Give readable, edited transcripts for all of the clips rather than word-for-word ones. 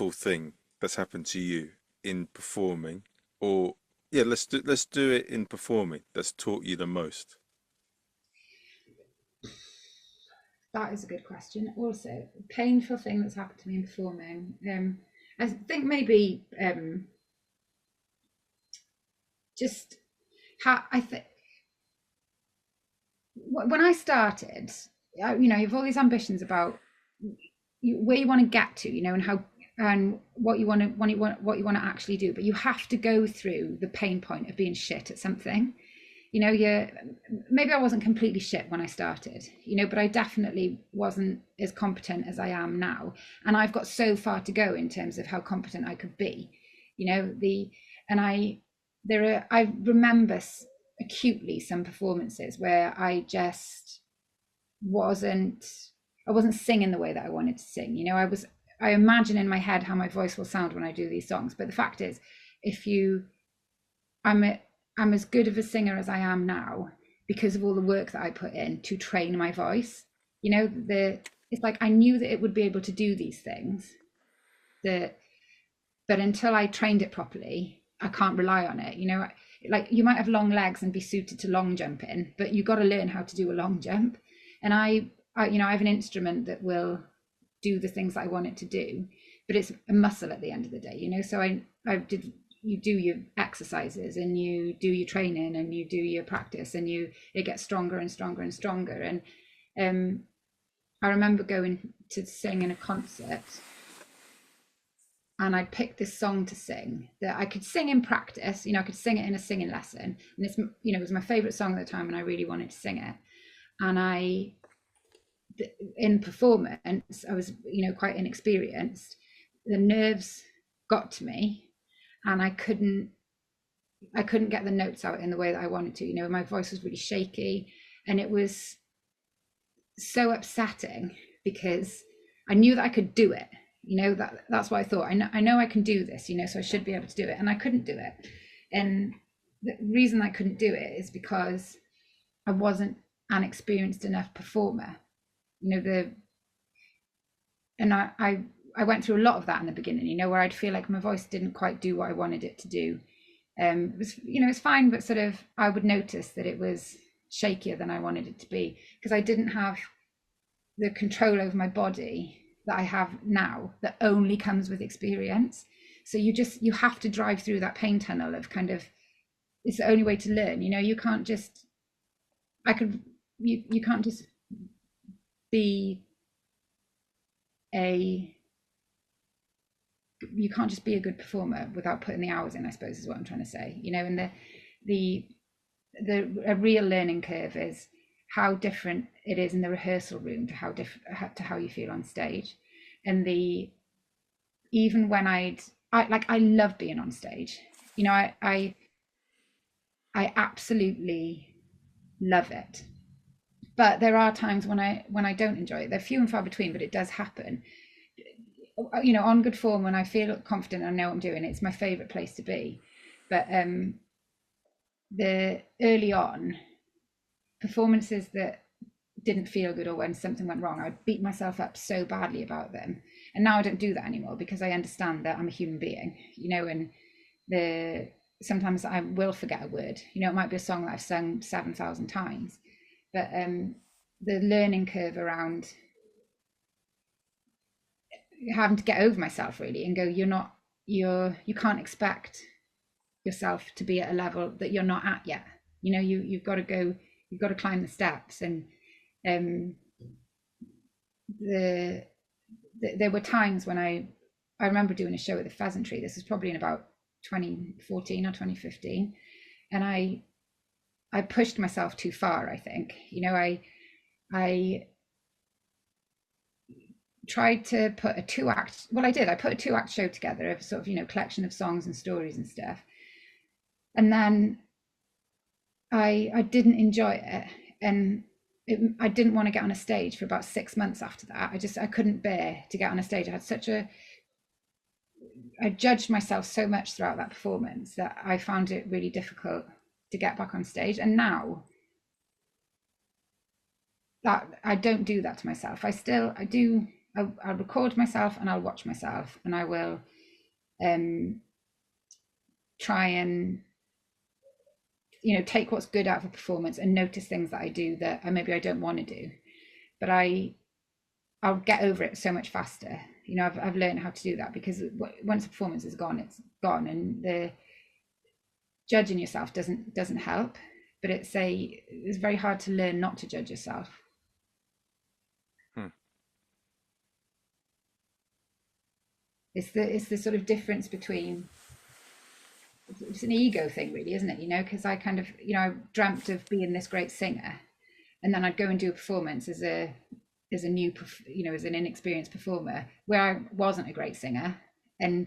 painful thing that's happened to you in performing, or yeah, let's do it in performing that's taught you the most. That is a good question. Also, painful thing that's happened to me in performing. I think maybe just how I think when I started, you have all these ambitions about where you want to get to, and how and what you want to what you want to actually do, but you have to go through the pain point of being shit at something. You're maybe I wasn't completely shit when I started, but I definitely wasn't as competent as I am now, and I've got so far to go in terms of how competent I could be. The and I remember acutely some performances where wasn't I wasn't singing the way that I wanted to sing. I imagine in my head how my voice will sound when I do these songs, but the fact is, if you I'm a, I'm as good of a singer as I am now because of all the work that I put in to train my voice. It's like I knew that it would be able to do these things, that but until I trained it properly, I can't rely on it. Like you might have long legs and be suited to long jumping, but you've got to learn how to do a long jump. And I have an instrument that will do the things that I want it to do, but it's a muscle at the end of the day. So I did. You do your exercises and you do your training and you do your practice, and it gets stronger and stronger and stronger. And I remember going to sing in a concert, and I picked this song to sing that I could sing in practice. I could sing it in a singing lesson, and it was my favorite song at the time, and I really wanted to sing it. And in performance, I was, quite inexperienced. The nerves got to me, and I couldn't get the notes out in the way that I wanted to. My voice was really shaky, and it was so upsetting because I knew that I could do it. That's what I thought. I know I can do this, so I should be able to do it, and I couldn't do it. And the reason I couldn't do it is because I wasn't an experienced enough performer. And I went through a lot of that in the beginning, where I'd feel like my voice didn't quite do what I wanted it to do. It's fine, but sort of I would notice that it was shakier than I wanted it to be because I didn't have the control over my body that I have now, that only comes with experience. So you have to drive through that pain tunnel of kind of, it's the only way to learn. You can't just you can't just be a you can't just be a good performer without putting the hours in, I suppose, is what I'm trying to say. And a real learning curve is how different it is in the rehearsal room to how you feel on stage. And even when I love being on stage. I absolutely love it. But there are times when I don't enjoy it. They're few and far between, but it does happen. On good form, when I feel confident and I know what I'm doing, it's my favorite place to be. But the early on performances that didn't feel good, or when something went wrong, I'd beat myself up so badly about them. And now I don't do that anymore because I understand that I'm a human being, and sometimes I will forget a word. It might be a song that I've sung 7,000 times, but the learning curve around having to get over myself really and go, you can't expect yourself to be at a level that you're not at yet. You've got to climb the steps. And there were times when I remember doing a show at the Pheasantry. This was probably in about 2014 or 2015, and I pushed myself too far. I think I tried to put a two-act. Well, I did. I put a two-act show together of sort of collection of songs and stories and stuff, and then I didn't enjoy it, and I didn't want to get on a stage for about 6 months after that. I couldn't bear to get on a stage. I judged myself so much throughout that performance that I found it really difficult to get back on stage. And now that I don't do that to myself. I do I'll record myself and I'll watch myself, and I will um, try and take what's good out of a performance and notice things that I do that maybe I don't want to do, but I'll get over it so much faster. I've learned how to do that, because once a performance is gone, it's gone, and the judging yourself doesn't help. But it's very hard to learn not to judge yourself. Hmm. It's the sort of difference between, it's an ego thing, really, isn't it? Because I kind of, I dreamt of being this great singer, and then I'd go and do a performance as a new, as an inexperienced performer where I wasn't a great singer, and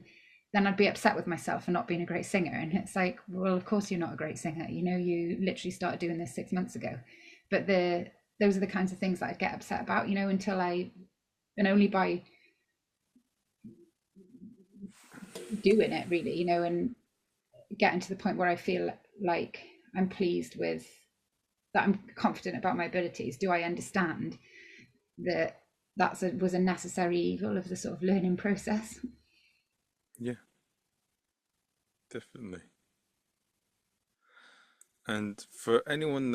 then I'd be upset with myself for not being a great singer. And it's like, well, of course you're not a great singer. You literally started doing this 6 months ago. But those are the kinds of things that I'd get upset about, and only by doing it, really, and getting to the point where I feel like I'm pleased with that, I'm confident about my abilities. Do I understand that was a necessary evil of the sort of learning process? Yeah, definitely. And for anyone